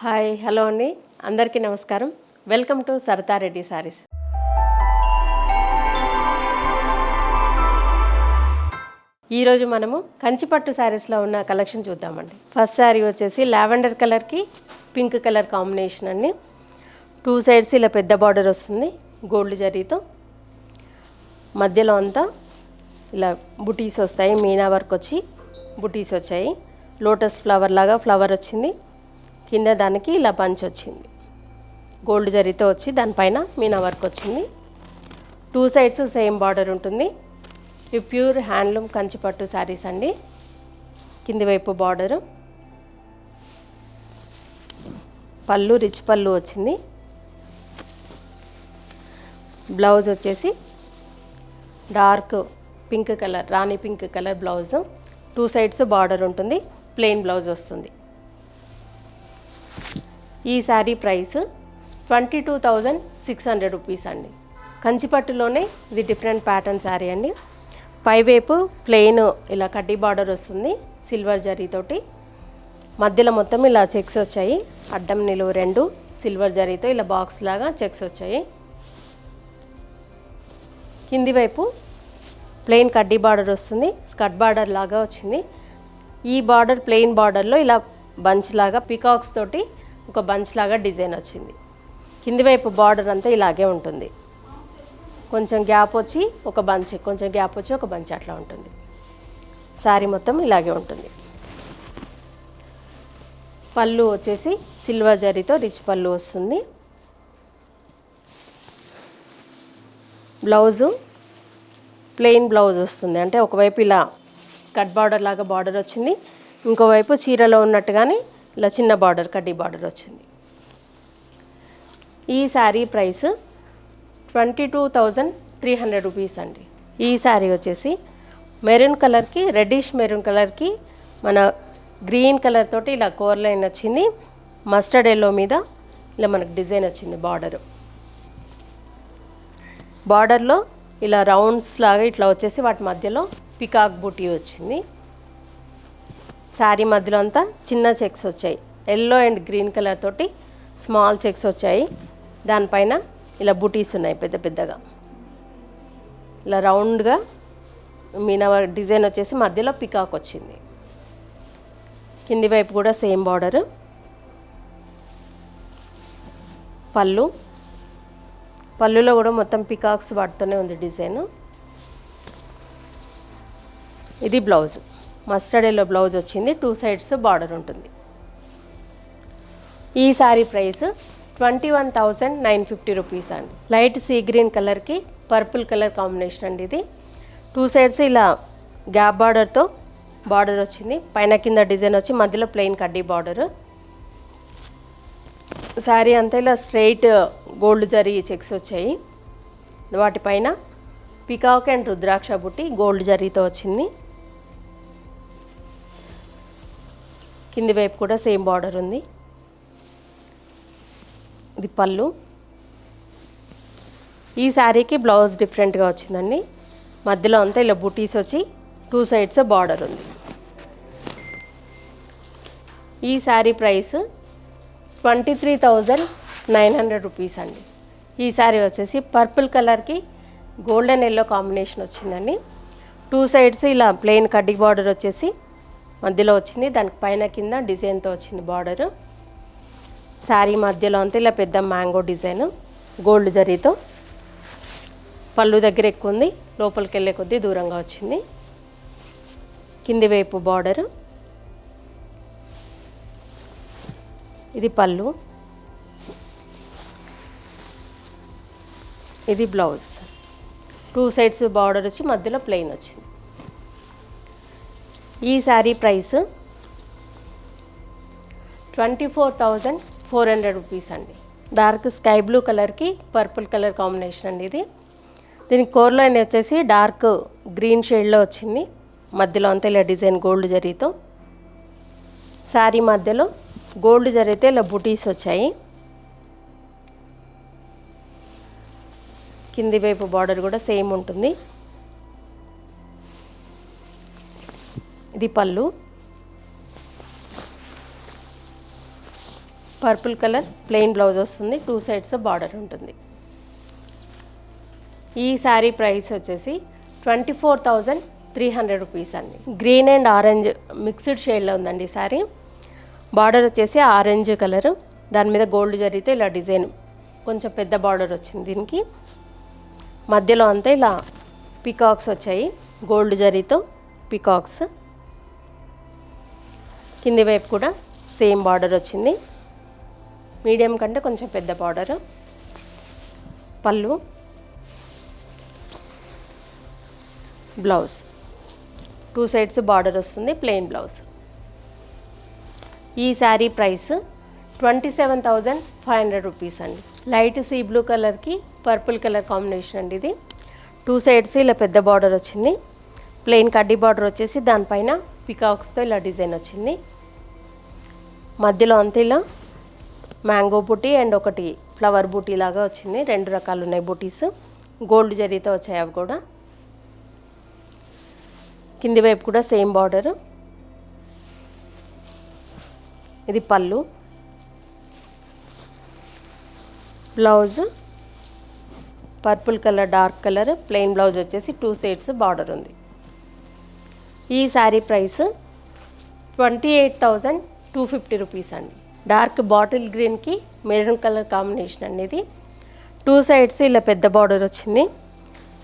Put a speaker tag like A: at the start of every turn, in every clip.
A: Hi hello అండి, అందరికీ నమస్కారం. Welcome to Saratha Reddy sarees. ఈరోజు మనము కంచిపట్టు శారీస్లో ఉన్న కలెక్షన్ చూద్దామండి. ఫస్ట్ శారీ వచ్చేసి లావెండర్ కలర్కి పింక్ కలర్ కాంబినేషన్ అండి. 2 సైడ్స్ ఇలా పెద్ద బార్డర్ వస్తుంది గోల్డ్ జరీతో. మధ్యలో అంతా ఇలా బుటీస్ వస్తాయి, మీనా వర్క్ వచ్చి బుటీస్ వచ్చాయి. లోటస్ ఫ్లవర్ లాగా ఫ్లవర్ వచ్చింది. కింద దానికి ఇలా బంచ్ వచ్చింది, గోల్డ్ జరీతో వచ్చి దానిపైన మీనా వర్క్ వచ్చింది. 2 సైడ్స్ సేమ్ బార్డర్ ఉంటుంది. ఇవి ప్యూర్ హ్యాండ్లూమ్ కంచిపట్టు శారీస్ అండి. కింది వైపు బార్డరు, పళ్ళు రిచ్ పళ్ళు వచ్చింది. బ్లౌజ్ వచ్చేసి డార్క్ పింక్ కలర్, రాణి pink colour blouse. 2 sides border ఉంటుంది, ప్లెయిన్ బ్లౌజ్ వస్తుంది. ఈ శారీ ప్రైస్ 22,600 రూపీస్ అండి. కంచిపట్టులోనే ఇది డిఫరెంట్ ప్యాటర్న్ శారీ అండి. పైవైపు ప్లెయిన్ ఇలా కడ్డీ బార్డర్ వస్తుంది సిల్వర్ జరీతోటి. మధ్యలో మొత్తం ఇలా చెక్స్ వచ్చాయి, అడ్డం నిలువు 2 సిల్వర్ జరీతో ఇలా బాక్స్ లాగా చెక్స్ వచ్చాయి. కింది వైపు ప్లెయిన్ కడ్డీ బార్డర్ వస్తుంది, స్కర్ట్ బార్డర్ లాగా వచ్చింది. ఈ బార్డర్ ప్లెయిన్ బార్డర్లో ఇలా బంచ్ లాగా పికాక్స్ తోటి ఒక బంచ్ లాగా డిజైన్ వచ్చింది. కింది వైపు బార్డర్ అంతా ఇలాగే ఉంటుంది. కొంచెం గ్యాప్ వచ్చి ఒక బంచ్, కొంచెం గ్యాప్ వచ్చి ఒక బంచ్ అట్లా ఉంటుంది. శారీ మొత్తం ఇలాగే ఉంటుంది. పళ్ళు వచ్చేసి సిల్వర్ జరీతో రిచ్ పళ్ళు వస్తుంది. బ్లౌజు ప్లెయిన్ బ్లౌజ్ వస్తుంది, అంటే ఒకవైపు ఇలా కట్ బార్డర్ లాగా బార్డర్ వచ్చింది, ఇంకోవైపు చీరలో ఉన్నట్టుగానే ఇలా చిన్న బార్డర్ కడ్డీ బార్డర్ వచ్చింది. ఈ శారీ ప్రైస్ 22,300 రూపీస్ అండి. ఈ శారీ వచ్చేసి మెరూన్ కలర్కి రెడ్డిష్ మెరూన్ కలర్కి మన గ్రీన్ కలర్ తోటి ఇలా కోర్ లైన్ వచ్చింది. మస్టర్డ్ ఎల్లో మీద ఇలా మనకు డిజైన్ వచ్చింది. బార్డర్లో ఇలా రౌండ్స్ లాగా ఇట్లా వచ్చేసి వాటి మధ్యలో పికాక్ బూటీ వచ్చింది. శారీ మధ్యలో అంతా చిన్న చెక్స్ వచ్చాయి, ఎల్లో అండ్ గ్రీన్ కలర్ తోటి స్మాల్ చెక్స్ వచ్చాయి. దానిపైన ఇలా బూటీస్ ఉన్నాయి పెద్ద పెద్దగా, ఇలా రౌండ్గా మీనా డిజైన్ వచ్చేసి మధ్యలో పికాక్ వచ్చింది. కింది వైపు కూడా సేమ్ బార్డరు. పళ్ళులో కూడా మొత్తం పికాక్స్ వాటితోనే ఉంది డిజైన్. ఇది బ్లౌజ్, మస్టర్డ్ ఎల్లో బ్లౌజ్ వచ్చింది. 2 సైడ్స్ బార్డర్ ఉంటుంది. ఈ శారీ ప్రైస్ 21,950 రూపీస్ అండి. లైట్ సీ గ్రీన్ కలర్కి పర్పుల్ కలర్ కాంబినేషన్ అండి ఇది. 2 సైడ్స్ ఇలా గ్యాప్ బార్డర్తో బార్డర్ వచ్చింది. పైన కింద డిజైన్ వచ్చి మధ్యలో ప్లెయిన్ కడ్డీ బార్డరు. శారీ అంతా ఇలా స్ట్రైట్ గోల్డ్ జరీ చెక్స్ వచ్చాయి. వాటిపైన పికాక్ అండ్ రుద్రాక్ష బుట్టి గోల్డ్ జరీతో వచ్చింది. కింది వైపు కూడా సేమ్ బార్డర్ ఉంది. ఇది పళ్ళు. ఈ శారీకి బ్లౌజ్ డిఫరెంట్గా వచ్చిందండి. మధ్యలో అంతా ఇలా బూటీస్ వచ్చి 2 సైడ్స్ బార్డర్ ఉంది. ఈ శారీ ప్రైస్ 23,900 రూపీస్ అండి. ఈ శారీ వచ్చేసి పర్పుల్ కలర్కి గోల్డెన్ ఎల్లో కాంబినేషన్ వచ్చిందండి. 2 సైడ్స్ ఇలా ప్లెయిన్ కడ్డీ బార్డర్ వచ్చేసి మధ్యలో వచ్చింది, దానికి పైన కింద డిజైన్తో వచ్చింది బార్డరు. శారీ మధ్యలో అంతా ఇలా పెద్ద మ్యాంగో డిజైన్ గోల్డ్ జరీతో. పళ్ళు దగ్గర ఎక్కువ ఉంది, లోపలికి వెళ్ళే కొద్దీ దూరంగా వచ్చింది. కింది వైపు బార్డరు. ఇది పళ్ళు, ఇది బ్లౌజ్. 2 సైడ్స్ బార్డర్ వచ్చి మధ్యలో ప్లెయిన్ వచ్చింది. ఈ శారీ ప్రైస్ 24,400 రూపీస్ అండి. డార్క్ స్కై బ్లూ కలర్కి పర్పుల్ కలర్ కాంబినేషన్ అండి ఇది. దీనికి కోర్ లైన్ వచ్చేసి డార్క్ గ్రీన్ షేడ్లో వచ్చింది. మధ్యలో అంతా ఇలా డిజైన్ గోల్డ్ జరీతో. శారీ మధ్యలో గోల్డ్ జరీతో ఇలా బుటీస్ వచ్చాయి. కింది వైపు బార్డర్ కూడా సేమ్ ఉంటుంది. ఇది పళ్ళు. పర్పుల్ కలర్ ప్లెయిన్ బ్లౌజ్ వస్తుంది, 2 సైడ్స్ బార్డర్ ఉంటుంది. ఈ శారీ ప్రైస్ వచ్చేసి 24,300 రూపీస్ అండి. గ్రీన్ అండ్ ఆరెంజ్ మిక్స్డ్ షేడ్లో ఉందండి ఈ శారీ. బార్డర్ వచ్చేసి ఆరెంజ్ కలర్, దాని మీద గోల్డ్ జరీతో ఇలా డిజైన్ కొంచెం పెద్ద బార్డర్ వచ్చింది. దీనికి మధ్యలో అంతా ఇలా పికాక్స్ వచ్చాయి, గోల్డ్ జరీతో పికాక్స్. కింది వైపు కూడా సేమ్ బార్డర్ వచ్చింది, మీడియం కంటే కొంచెం పెద్ద బార్డర్. పళ్ళు, బ్లౌజ్ 2 సైడ్స్ బార్డర్ వస్తుంది, ప్లెయిన్ బ్లౌజ్. ఈ శారీ ప్రైస్ 27,500 రూపీస్ అండి. లైట్ సీ బ్లూ కలర్కి పర్పుల్ కలర్ కాంబినేషన్ అండి ఇది. 2 సైడ్స్ ఇలా పెద్ద బార్డర్ వచ్చింది, ప్లెయిన్ కడ్డీ బార్డర్ వచ్చేసి దానిపైన పికాక్స్తో ఇలా డిజైన్ వచ్చింది. మధ్యలో అంతా ఇలా మ్యాంగో బూటీ అండ్ ఒకటి ఫ్లవర్ బూటీ లాగా వచ్చింది. 2 రకాలు ఉన్నాయి బూటీస్, గోల్డ్ జరీతో వచ్చాయి అవి కూడా. కింది వైపు కూడా సేమ్ బార్డర్. ఇది పళ్ళు, blouse purple colour dark colour, plain blouse వచ్చేసి 2 సైడ్స్ బార్డర్ ఉంది. ఈ శారీ ప్రైస్ 28,250 రూపీస్ అండి. డార్క్ బాటిల్ గ్రీన్కి మెరూన్ కలర్ కాంబినేషన్ అండి ఇది. 2 సైడ్స్ ఇలా పెద్ద బార్డర్ వచ్చింది,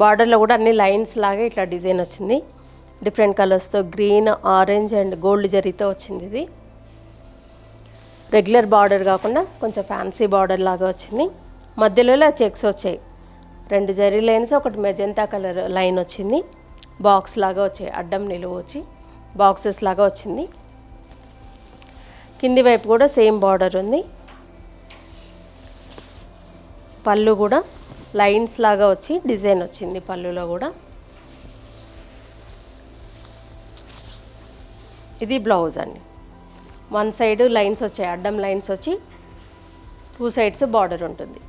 A: బార్డర్లో కూడా అన్ని లైన్స్ లాగా ఇట్లా డిజైన్ వచ్చింది. డిఫరెంట్ కలర్స్తో గ్రీన్, ఆరెంజ్ అండ్ గోల్డ్ జరీతో వచ్చింది. ఇది రెగ్యులర్ బార్డర్ కాకుండా కొంచెం ఫ్యాన్సీ బార్డర్ లాగా వచ్చింది. మధ్యలో ఇలా చెక్స్ వచ్చాయి, 2 జరీ లైన్స్, ఒకటి మెజంతా కలర్ లైన్ వచ్చింది. బాక్స్ లాగా వచ్చాయి, అడ్డం నిలువ వచ్చి బాక్సెస్ లాగా వచ్చింది. కింది వైపు కూడా సేమ్ బార్డర్ ఉంది. పళ్ళు కూడా లైన్స్ లాగా వచ్చి డిజైన్ వచ్చింది పళ్ళులో కూడా. ఇది బ్లౌజ్ అండి. 1 సైడ్ లైన్స్ వచ్చాయి, అడ్డం లైన్స్ వచ్చి 2 సైడ్స్ బార్డర్ ఉంటుంది.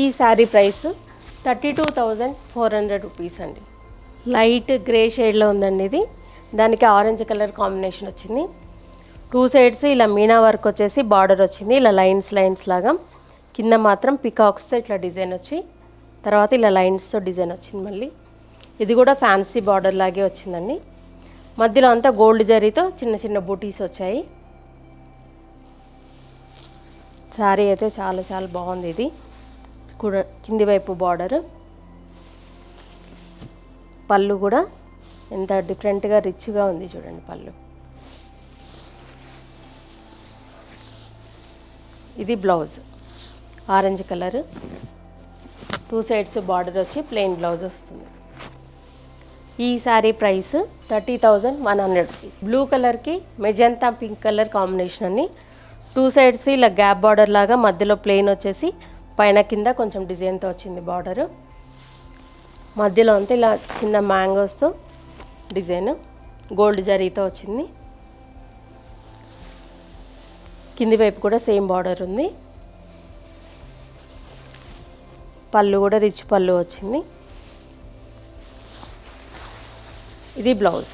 A: ఈ శారీ ప్రైస్ 32,400 రూపీస్ అండి. లైట్ గ్రే షేడ్లో ఉందండి ఇది, దానికి ఆరెంజ్ కలర్ కాంబినేషన్ వచ్చింది. 2 సైడ్స్ ఇలా మీనా వర్క్ వచ్చేసి బార్డర్ వచ్చింది, ఇలా లైన్స్ లాగా. కింద మాత్రం పికాక్స్తో ఇట్లా డిజైన్ వచ్చి తర్వాత ఇలా లైన్స్తో డిజైన్ వచ్చింది మళ్ళీ. ఇది కూడా ఫ్యాన్సీ బార్డర్ లాగే వచ్చిందండి. మధ్యలో అంతా గోల్డ్ జరీతో చిన్న చిన్న బూటీస్ వచ్చాయి. శారీ అయితే చాలా చాలా బాగుంది. ఇది కూడా కింది వైపు బార్డర్, పళ్ళు కూడా ఎంత డిఫరెంట్గా రిచ్గా ఉంది చూడండి పళ్ళు. ఇది blouse orange colour, 2 sides border వచ్చి ప్లెయిన్ బ్లౌజ్ వస్తుంది. ఈ శారీ ప్రైస్ 30,100 రూపీస్. బ్లూ కలర్కి మెజంతా పింక్ కలర్ కాంబినేషన్ అని 2 సైడ్స్ ఇలా గ్యాప్ బార్డర్ లాగా, మధ్యలో ప్లెయిన్ వచ్చేసి పైన కింద కొంచెం డిజైన్తో వచ్చింది బార్డర్. మధ్యలో అంతా ఇలా చిన్న మ్యాంగోస్తో డిజైన్ గోల్డ్ జరీతో వచ్చింది. కింది వైపు కూడా సేమ్ బార్డర్ ఉంది. పళ్ళు కూడా రిచ్ పళ్ళు వచ్చింది. ఇది బ్లౌజ్,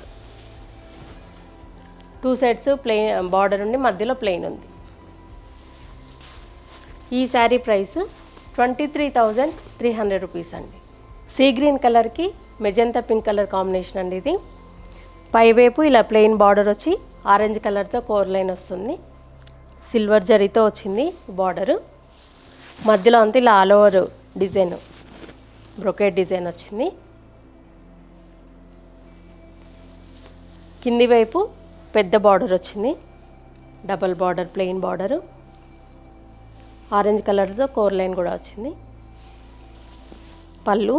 A: 2 సైడ్స్ ప్లెయిన్ బార్డర్ ఉండి మధ్యలో ప్లెయిన్ ఉంది. ఈ శారీ ప్రైస్ 23,300 రూపీస్ అండి. సీ గ్రీన్ కలర్కి మెజంతా పింక్ కలర్ కాంబినేషన్ అండి ఇది. పైవైపు ఇలా ప్లెయిన్ బార్డర్ వచ్చి ఆరెంజ్ కలర్తో కోర్ లైన్ వస్తుంది, సిల్వర్ జరీతో వచ్చింది బార్డరు. మధ్యలో అంతా ఇలా all over design brocade design వచ్చింది. కింది వైపు పెద్ద బార్డర్ వచ్చింది, double border plain border, orange కలర్తో కోర్ లైన్ కూడా వచ్చింది. పళ్ళు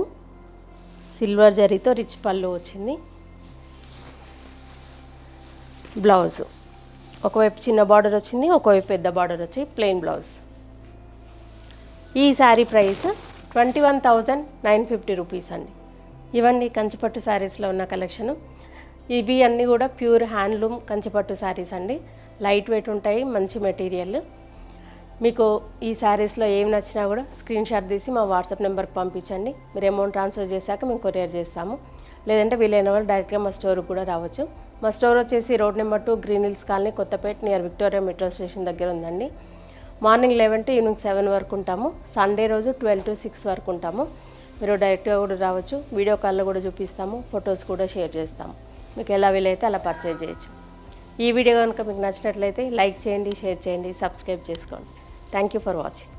A: సిల్వర్ జరీతో రిచ్ పళ్ళు వచ్చింది. బ్లౌజ్ ఒకవైపు చిన్న బార్డర్ వచ్చింది, ఒకవైపు పెద్ద బార్డర్ వచ్చి ప్లెయిన్ బ్లౌజ్. ఈ శారీ ప్రైస్ 21,950 రూపీస్ అండి. ఇవన్నీ కంచిపట్టు శారీస్లో ఉన్న కలెక్షను. ఇవి అన్నీ కూడా ప్యూర్ హ్యాండ్లూమ్ కంచిపట్టు శారీస్ అండి. లైట్ వెయిట్ ఉంటాయి, మంచి మెటీరియల్. మీకు ఈ శారీస్లో ఏమి నచ్చినా కూడా స్క్రీన్ షాట్ తీసి మా వాట్సాప్ నెంబర్కి పంపించండి. మీరు అమౌంట్ ట్రాన్స్ఫర్ చేశాక మేము కొరియర్ చేస్తాము. లేదంటే వీలైన వాళ్ళు డైరెక్ట్గా మా స్టోర్కి కూడా రావచ్చు. మా స్టోర్ వచ్చేసి road number 2 Green Hills Colony Kothapet near Victoria metro station దగ్గర ఉందండి. మార్నింగ్ 11 to ఈవినింగ్ 7 వరకు ఉంటాము. సండే రోజు 12 to 6 వరకు ఉంటాము. మీరు డైరెక్ట్గా కూడా రావచ్చు. వీడియో కాల్లో కూడా చూపిస్తాము, ఫొటోస్ కూడా షేర్ చేస్తాము. మీకు ఎలా వీలైతే అలా పర్చేజ్ చేయొచ్చు. ఈ వీడియో కనుక మీకు నచ్చినట్లయితే లైక్ చేయండి, షేర్ చేయండి, సబ్స్క్రైబ్ చేసుకోండి. Thank you for watching.